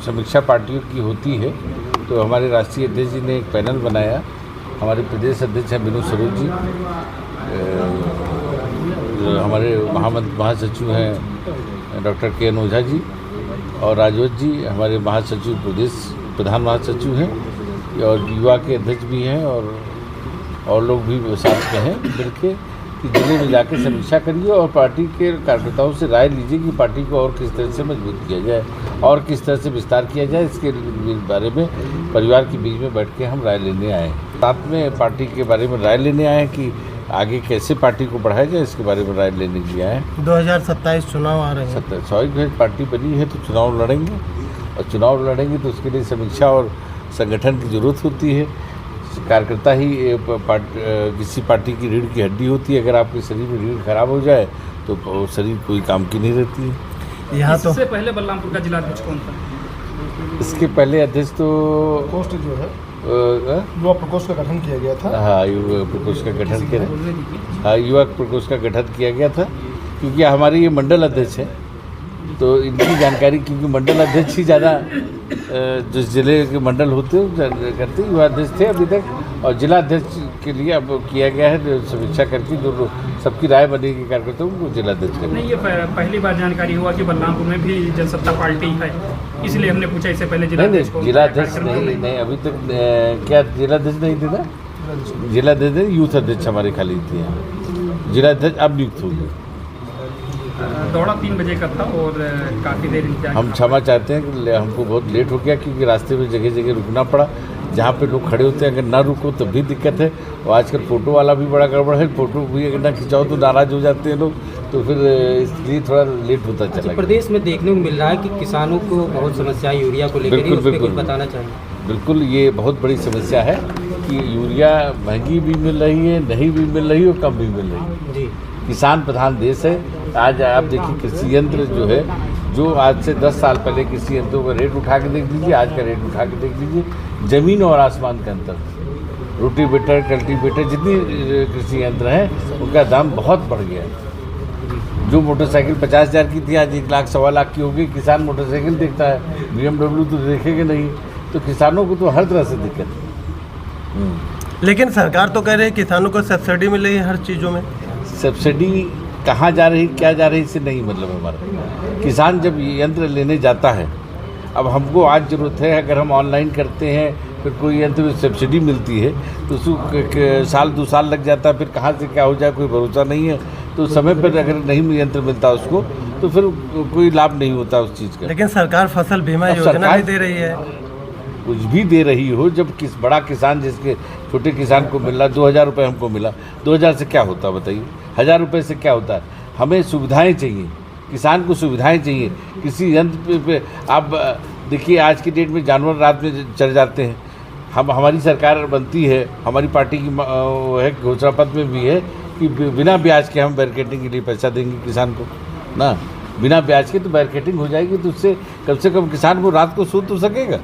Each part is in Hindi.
समीक्षा पार्टियों की होती है तो हमारे राष्ट्रीय अध्यक्ष जी ने एक पैनल बनाया। हमारे प्रदेश अध्यक्ष हैं विनोद सरोज जी, हमारे महासचिव हैं डॉक्टर के ओझा जी और राजवत जी हमारे महासचिव प्रधान महासचिव हैं और युवा के अध्यक्ष भी हैं और लोग भी साथ के हैं मिलके कि जिले में जाके समीक्षा करिए और पार्टी के कार्यकर्ताओं से राय लीजिए कि पार्टी को और किस तरह से मजबूत किया जाए और किस तरह से विस्तार किया जाए। इसके बारे में परिवार के बीच में बैठ के हम राय लेने आए हैं। साथ में पार्टी के बारे में राय लेने आए हैं कि आगे कैसे पार्टी को बढ़ाया जाए, इसके बारे में राय लेने के लिए आए हैं। 2027 चुनाव आ रहे हैं। स्वाभाविक पार्टी बनी है तो चुनाव लड़ेंगे और चुनाव लड़ेंगे तो उसके लिए समीक्षा और संगठन की ज़रूरत होती है। कार्यकर्ता ही किसी पार्टी की रीढ़ की हड्डी होती है। अगर आपके शरीर में रीढ़ खराब हो जाए तो शरीर कोई काम की नहीं रहती है। यहाँ तो इससे पहले बलरामपुर का जिला अध्यक्ष कौन था? इसके पहले अध्यक्ष तो प्रकोष्ठ जो है युवा प्रकोष्ठ का गठन किया गया था। हाँ, युवा प्रकोष्ठ का गठन किया। हाँ, युवा प्रकोष्ठ का गठन किया गया था क्योंकि हमारे ये मंडल अध्यक्ष है तो इनकी जानकारी, क्योंकि मंडल अध्यक्ष ही ज़्यादा जो जिले के मंडल होते हैं करते युवा अध्यक्ष थे अभी तक, और जिला अध्यक्ष के लिए अब किया गया है समीक्षा करके जो सबकी राय बनेगी कार्यकर्ताओं को जिला अध्यक्ष करना। नहीं, ये पहली बार जानकारी हुआ कि बलरामपुर में भी जनसत्ता पार्टी है, इसलिए हमने पूछा। इससे पहले जिला अध्यक्ष नहीं अभी तक क्या जिला अध्यक्ष नहीं थे ना? जिला अध्यक्ष यूथ अध्यक्ष हमारे खाली थे, जिला अध्यक्ष अब नियुक्त हो गए। दौड़ा 3 बजे का था और काफ़ी देर इंतजार। हम क्षमा चाहते हैं कि हमको बहुत लेट हो गया क्योंकि रास्ते में जगह जगह रुकना पड़ा। जहाँ पे लोग खड़े होते हैं अगर ना रुको तब भी दिक्कत है, और आजकल फ़ोटो वाला भी बड़ा गड़बड़ है। फ़ोटो भी अगर ना खिंचाओ तो नाराज़ हो जाते हैं लोग, तो फिर इसलिए थोड़ा लेट होता चला। प्रदेश में देखने को मिल रहा है कि किसानों को बहुत समस्या है यूरिया को लेकर, बिल्कुल बताना चाहिए। बिल्कुल, ये बहुत बड़ी समस्या है कि यूरिया महंगी भी मिल रही है, नहीं भी मिल रही और कम भी मिल रही है जी। किसान प्रधान देश है। आज आप देखिए कृषि यंत्र जो है, जो आज से 10 साल पहले कृषि यंत्रों का रेट उठा के देख लीजिए, आज का रेट उठा के देख लीजिए, ज़मीन और आसमान का अंतर। रोटीवेटर, कल्टीवेटर, जितनी कृषि यंत्र हैं उनका दाम बहुत बढ़ गया है। जो मोटरसाइकिल 50,000 की थी आज 1 लाख 1.25 लाख की हो गई। किसान मोटरसाइकिल देखता है, BMW तो देखेगा नहीं। तो किसानों को तो हर तरह से दिक्कत है। लेकिन सरकार तो कह रही है किसानों को सब्सिडी मिल रही है हर चीज़ों में। सब्सिडी कहाँ जा रही, क्या जा रही, इससे नहीं मतलब हमारा। किसान जब यंत्र लेने जाता है, अब हमको आज ज़रूरत है, अगर हम ऑनलाइन करते हैं फिर कोई यंत्र में सब्सिडी मिलती है तो उसको साल 2 साल लग जाता है, फिर कहाँ से क्या हो जाए कोई भरोसा नहीं है। तो समय पर अगर नहीं यंत्र मिलता उसको तो फिर कोई लाभ नहीं होता उस चीज़ का। लेकिन सरकार फसल बीमा योजना भी दे रही है। कुछ भी दे रही हो, जब बड़ा किसान जिसके छोटे किसान को मिल रहा 2000 रुपये हमको मिला, 2000 से क्या होता बताइए? 1000 रुपये से क्या होता है? हमें सुविधाएं चाहिए, किसान को सुविधाएं चाहिए। किसी यंत्र पे आप देखिए आज की डेट में जानवर रात में चढ़ जाते हैं। हमारी सरकार बनती है, हमारी पार्टी की है घोषणा पत्र में भी है कि बिना ब्याज के हम बैरिकेडिंग के लिए पैसा देंगे किसान को ना। बिना ब्याज के तो बैरिकेडिंग हो जाएगी तो उससे कम से कम किसान को रात को सो तो सकेगा।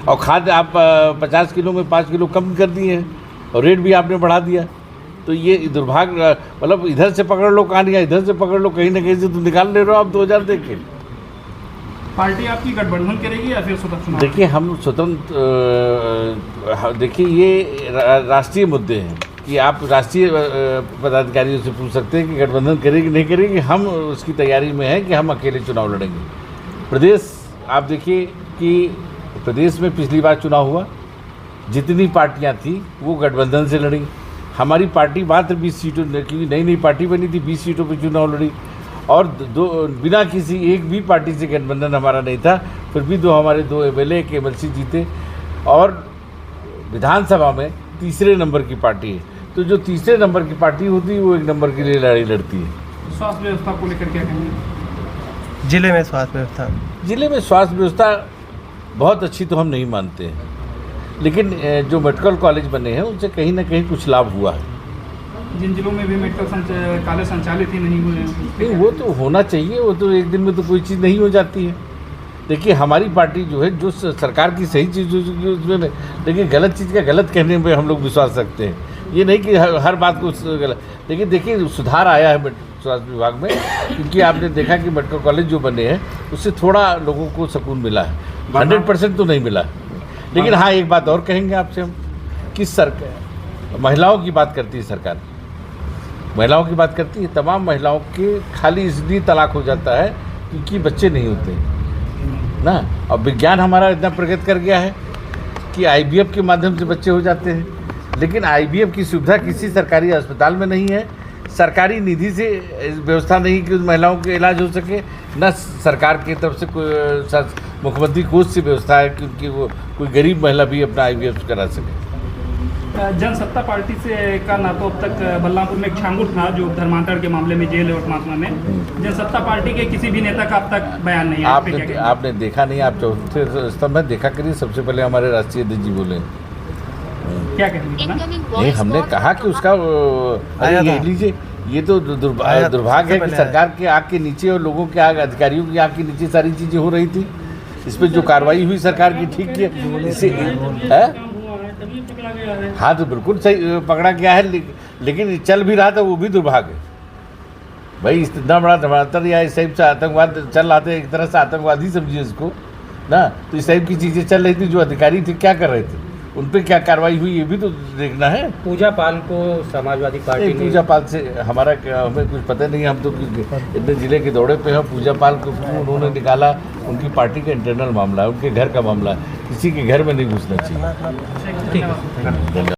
और खाद आप 50 किलो में 5 किलो कम कर दिए हैं और रेट भी आपने बढ़ा दिया। तो ये दुर्भाग्य, मतलब इधर से पकड़ लो कहानियाँ, इधर से पकड़ लो, कहीं ना कहीं से तुम निकाल ले रहे हो आप 2000 दे के। पार्टी आपकी गठबंधन करेगी या फिर स्वतंत्र चुनाव? देखिए हम स्वतंत्र, देखिए ये राष्ट्रीय मुद्दे हैं कि आप राष्ट्रीय पदाधिकारियों से पूछ सकते हैं कि गठबंधन करेगी नहीं करेगी। हम उसकी तैयारी में हैं कि हम अकेले चुनाव लड़ेंगे। प्रदेश आप देखिए कि प्रदेश में पिछली बार चुनाव हुआ, जितनी पार्टियां थी वो गठबंधन से लड़ी। हमारी पार्टी मात्र 20 सीटों, क्योंकि नई नई पार्टी बनी थी, 20 सीटों पर चुनाव लड़ी और बिना किसी एक भी पार्टी से गठबंधन हमारा नहीं था। फिर भी हमारे 2 MLA के MLC जीते और विधानसभा में तीसरे नंबर की पार्टी है। तो जो तीसरे नंबर की पार्टी होती है वो 1 नंबर के लिए लड़ाई लड़ती है। स्वास्थ्य व्यवस्था को लेकर क्या कहेंगे? जिले में स्वास्थ्य व्यवस्था, जिले में स्वास्थ्य व्यवस्था बहुत अच्छी तो हम नहीं मानते हैं, लेकिन जो मेडिकल कॉलेज बने हैं उनसे कहीं ना कहीं कुछ लाभ हुआ है। जिन जिलों में भी मेडिकल कॉलेज संचालित ही नहीं हुए हैं, नहीं वो तो होना चाहिए, वो तो एक दिन में तो कोई चीज़ नहीं हो जाती है। देखिए हमारी पार्टी जो है, जो सरकार की सही चीज़ उसमें, देखिए गलत चीज़ का गलत कहने में हम लोग विश्वास रखते हैं। ये नहीं कि हर बात को गलत, लेकिन देखिए सुधार आया है स्वास्थ्य विभाग में, क्योंकि आपने देखा कि मेडिकल कॉलेज जो बने हैं उससे थोड़ा लोगों को सुकून मिला है। 100% तो नहीं मिला, लेकिन हाँ एक बात और कहेंगे आपसे हम कि सरकार महिलाओं की बात करती है, सरकार महिलाओं की बात करती है। तमाम महिलाओं के खाली इसलिए तलाक हो जाता है क्योंकि बच्चे नहीं होते ना। अब विज्ञान हमारा इतना प्रगति कर गया है कि IVF के माध्यम से बच्चे हो जाते हैं, लेकिन IVF की सुविधा किसी सरकारी अस्पताल में नहीं है। सरकारी निधि से व्यवस्था नहीं कि उस महिलाओं के इलाज हो सके, न सरकार की तरफ से कोई मुख्यमंत्री कोष से व्यवस्था है कि उनकी वो कोई गरीब महिला भी अपना IVF करा सके। जनसत्ता पार्टी से का ना तो अब तक बलरामपुर में एक छांगुर था जो धर्मांतरण के मामले में जेल है वर्तमान में। जनसत्ता पार्टी के किसी भी नेता का अब तक बयान नहीं है। आपने देखा नहीं, आप चौथे स्तंभ में देखा करिए, सबसे पहले हमारे राष्ट्रीय अध्यक्ष जी बोले क्या कहेंगे? नहीं, हमने कहा कि उसका ये लीजिए, ये तो दुर्भाग्य है कि सरकार के आग के नीचे और लोगों के आग, अधिकारियों की आग के नीचे सारी चीज़ें हो रही थी। इस पर जो कार्रवाई हुई सरकार की ठीक है, इससे हाँ तो बिल्कुल सही पकड़ा गया है, लेकिन चल भी रहा था वो भी दुर्भाग्य। भाई इतना बड़ा धमातर या इस टाइप से आतंकवाद चल रहा था, एक तरह से आतंकवादी समझिए इसको ना। तो इस टाइप की चीज़ें चल रही थी, जो अधिकारी थे क्या कर रहे थे, उन पर क्या कार्रवाई हुई ये भी तो देखना है। पूजा पाल को समाजवादी पार्टी पूजा पाल से हमारा हमें कुछ पता नहीं, हम तो इतने जिले के दौरे पे हैं। पूजा पाल को क्यों उन्होंने निकाला, उनकी पार्टी का इंटरनल मामला है, उनके घर का मामला है, किसी के घर में नहीं घुसना चाहिए। ठीक है।